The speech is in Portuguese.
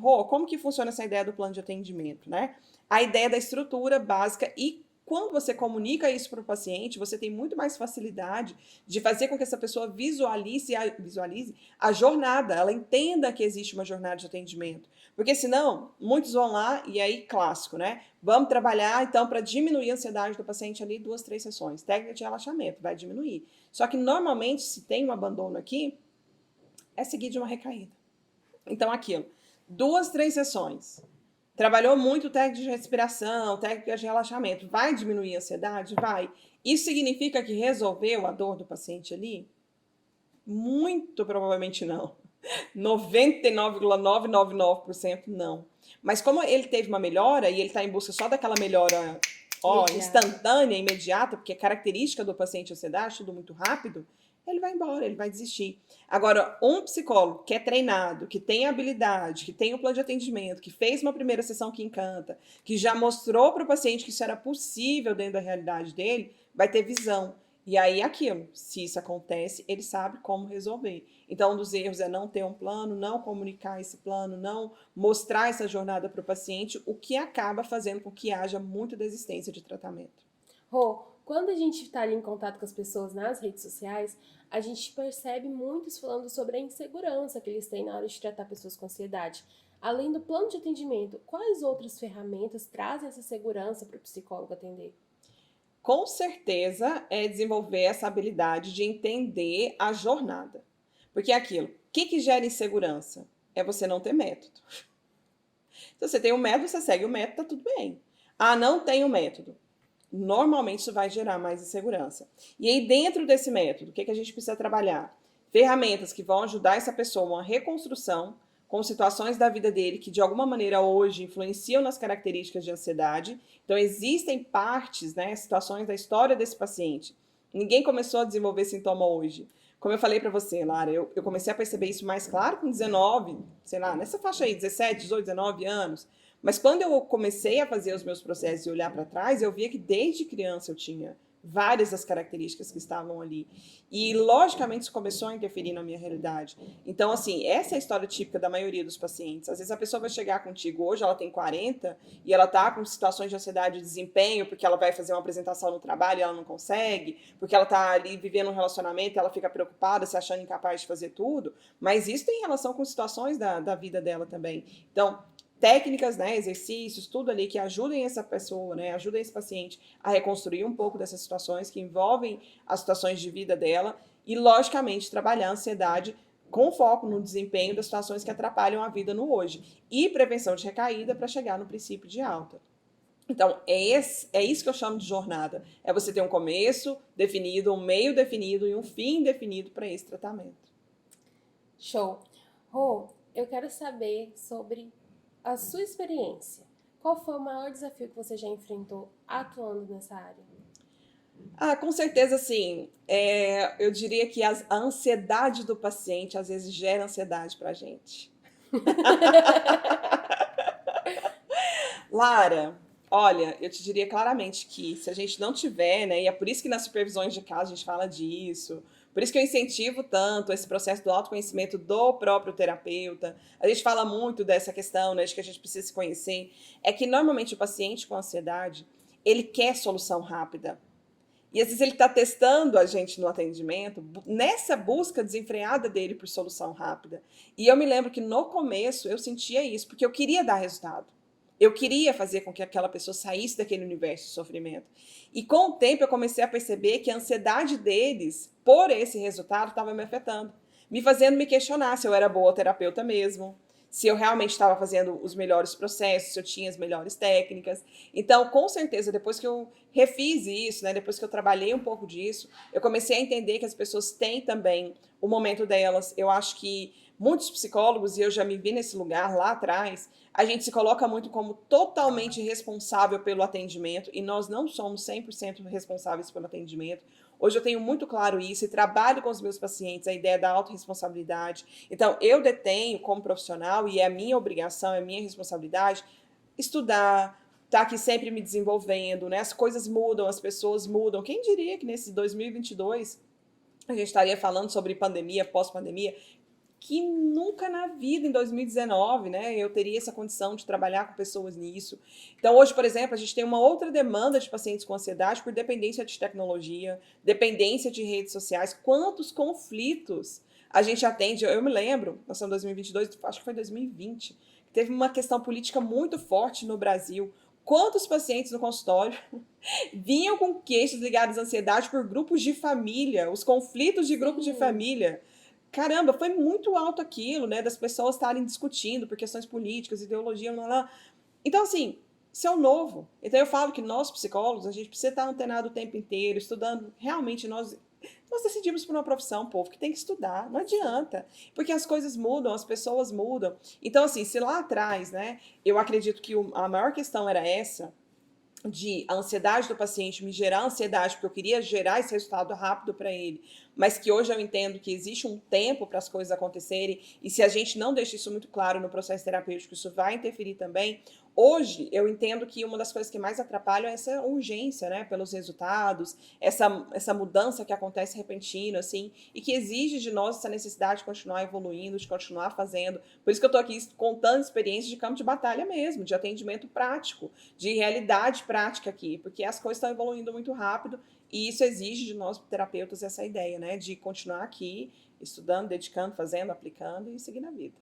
Rô, como que funciona essa ideia do plano de atendimento, né? A ideia da estrutura básica e quando você comunica isso para o paciente, você tem muito mais facilidade de fazer com que essa pessoa visualize a jornada, ela entenda que existe uma jornada de atendimento. Porque senão, muitos vão lá e aí, clássico, né? Vamos trabalhar, então, para diminuir a ansiedade do paciente ali, 2, 3 sessões. Técnica de relaxamento, vai diminuir. Só que, normalmente, se tem um abandono aqui, é seguido de uma recaída. Então, aquilo. 2, 3 sessões. Trabalhou muito técnica de respiração, técnica de relaxamento. Vai diminuir a ansiedade? Vai. Isso significa que resolveu a dor do paciente ali? Muito provavelmente não. 99,999% não. Mas como ele teve uma melhora e ele está em busca só daquela melhora instantânea, imediata, porque é característica do paciente ansiedade, tudo muito rápido, ele vai embora, ele vai desistir. Agora, um psicólogo que é treinado, que tem habilidade, que tem um plano de atendimento, que fez uma primeira sessão que encanta, que já mostrou para o paciente que isso era possível dentro da realidade dele, vai ter visão. E aí, aquilo, se isso acontece, ele sabe como resolver. Então, um dos erros é não ter um plano, não comunicar esse plano, não mostrar essa jornada para o paciente, o que acaba fazendo com que haja muita desistência de tratamento. Rô, quando a gente está ali em contato com as pessoas nas redes sociais, a gente percebe muitos falando sobre a insegurança que eles têm na hora de tratar pessoas com ansiedade. Além do plano de atendimento, quais outras ferramentas trazem essa segurança para o psicólogo atender? Com certeza é desenvolver essa habilidade de entender a jornada. Porque é aquilo, o que gera insegurança? É você não ter método. Se você tem um método, você segue o método, tá tudo bem. Ah, não tem o método. Normalmente isso vai gerar mais insegurança. E aí, dentro desse método, o que a gente precisa trabalhar? Ferramentas que vão ajudar essa pessoa a uma reconstrução com situações da vida dele que, de alguma maneira, hoje influenciam nas características de ansiedade. Então, existem partes, né, situações da história desse paciente. Ninguém começou a desenvolver sintoma hoje. Como eu falei para você, Lara, eu comecei a perceber isso mais claro com 19, sei lá, nessa faixa aí, 17, 18, 19 anos. Mas quando eu comecei a fazer os meus processos e olhar para trás, eu via que desde criança eu tinha várias das características que estavam ali. E, logicamente, isso começou a interferir na minha realidade. Então, assim, essa é a história típica da maioria dos pacientes. Às vezes a pessoa vai chegar contigo hoje, ela tem 40, e ela tá com situações de ansiedade de desempenho, porque ela vai fazer uma apresentação no trabalho e ela não consegue, porque ela tá ali vivendo um relacionamento e ela fica preocupada, se achando incapaz de fazer tudo. Mas isso tem relação com situações da vida dela também. Então, técnicas, né, exercícios, tudo ali que ajudem essa pessoa, né, ajudem esse paciente a reconstruir um pouco dessas situações que envolvem as situações de vida dela e, logicamente, trabalhar a ansiedade com foco no desempenho das situações que atrapalham a vida no hoje e prevenção de recaída para chegar no princípio de alta. Então, é isso que eu chamo de jornada. É você ter um começo definido, um meio definido e um fim definido para esse tratamento. Show! Rô, eu quero saber sobre a sua experiência. Qual foi o maior desafio que você já enfrentou atuando nessa área? Ah, com certeza, sim. Eu diria que a ansiedade do paciente às vezes gera ansiedade para a gente. Lara, olha, eu te diria claramente que se a gente não tiver, né, e é por isso que nas supervisões de caso a gente fala disso, por isso que eu incentivo tanto esse processo do autoconhecimento do próprio terapeuta. A gente fala muito dessa questão, né, de que a gente precisa se conhecer. É que normalmente o paciente com ansiedade, ele quer solução rápida. E às vezes ele está testando a gente no atendimento, nessa busca desenfreada dele por solução rápida. E eu me lembro que no começo eu sentia isso, porque eu queria dar resultado. Eu queria fazer com que aquela pessoa saísse daquele universo de sofrimento. E com o tempo eu comecei a perceber que a ansiedade deles, por esse resultado, estava me afetando. Me fazendo me questionar se eu era boa terapeuta mesmo, se eu realmente estava fazendo os melhores processos, se eu tinha as melhores técnicas. Então, com certeza, depois que eu refiz isso, né, depois que eu trabalhei um pouco disso, eu comecei a entender que as pessoas têm também o momento delas. Eu acho que muitos psicólogos, e eu já me vi nesse lugar lá atrás, a gente se coloca muito como totalmente responsável pelo atendimento e nós não somos 100% responsáveis pelo atendimento. Hoje eu tenho muito claro isso e trabalho com os meus pacientes a ideia da autorresponsabilidade. Então, eu detenho como profissional, e é a minha obrigação, é a minha responsabilidade, estudar, estar aqui sempre me desenvolvendo, né? As coisas mudam, as pessoas mudam. Quem diria que nesse 2022 a gente estaria falando sobre pandemia, pós-pandemia? que nunca na vida, em 2019, né, eu teria essa condição de trabalhar com pessoas nisso. Então, hoje, por exemplo, a gente tem uma outra demanda de pacientes com ansiedade por dependência de tecnologia, dependência de redes sociais. Quantos conflitos a gente atende? Eu me lembro, nós estamos em 2022, acho que foi 2020, teve uma questão política muito forte no Brasil. Quantos pacientes no consultório vinham com queixas ligadas à ansiedade por grupos de família, os conflitos de grupos de Sim. família. Caramba, foi muito alto aquilo, né? Das pessoas estarem discutindo por questões políticas, ideologia, blá, blá. Então, assim, isso é o novo. Então, eu falo que nós, psicólogos, a gente precisa estar antenado o tempo inteiro, estudando. Realmente, nós decidimos por uma profissão, povo, que tem que estudar. Não adianta. Porque as coisas mudam, as pessoas mudam. Então, assim, se lá atrás, né, eu acredito que a maior questão era essa, de a ansiedade do paciente me gerar ansiedade, porque eu queria gerar esse resultado rápido para ele, mas que hoje eu entendo que existe um tempo para as coisas acontecerem, e se a gente não deixa isso muito claro no processo terapêutico, isso vai interferir também. Hoje, eu entendo que uma das coisas que mais atrapalham é essa urgência, né, pelos resultados, essa mudança que acontece repentina, assim, e que exige de nós essa necessidade de continuar evoluindo, de continuar fazendo. Por isso que eu estou aqui contando experiências de campo de batalha mesmo, de atendimento prático, de realidade prática aqui, porque as coisas estão evoluindo muito rápido e isso exige de nós, terapeutas, essa ideia, né, de continuar aqui estudando, dedicando, fazendo, aplicando e seguir na vida.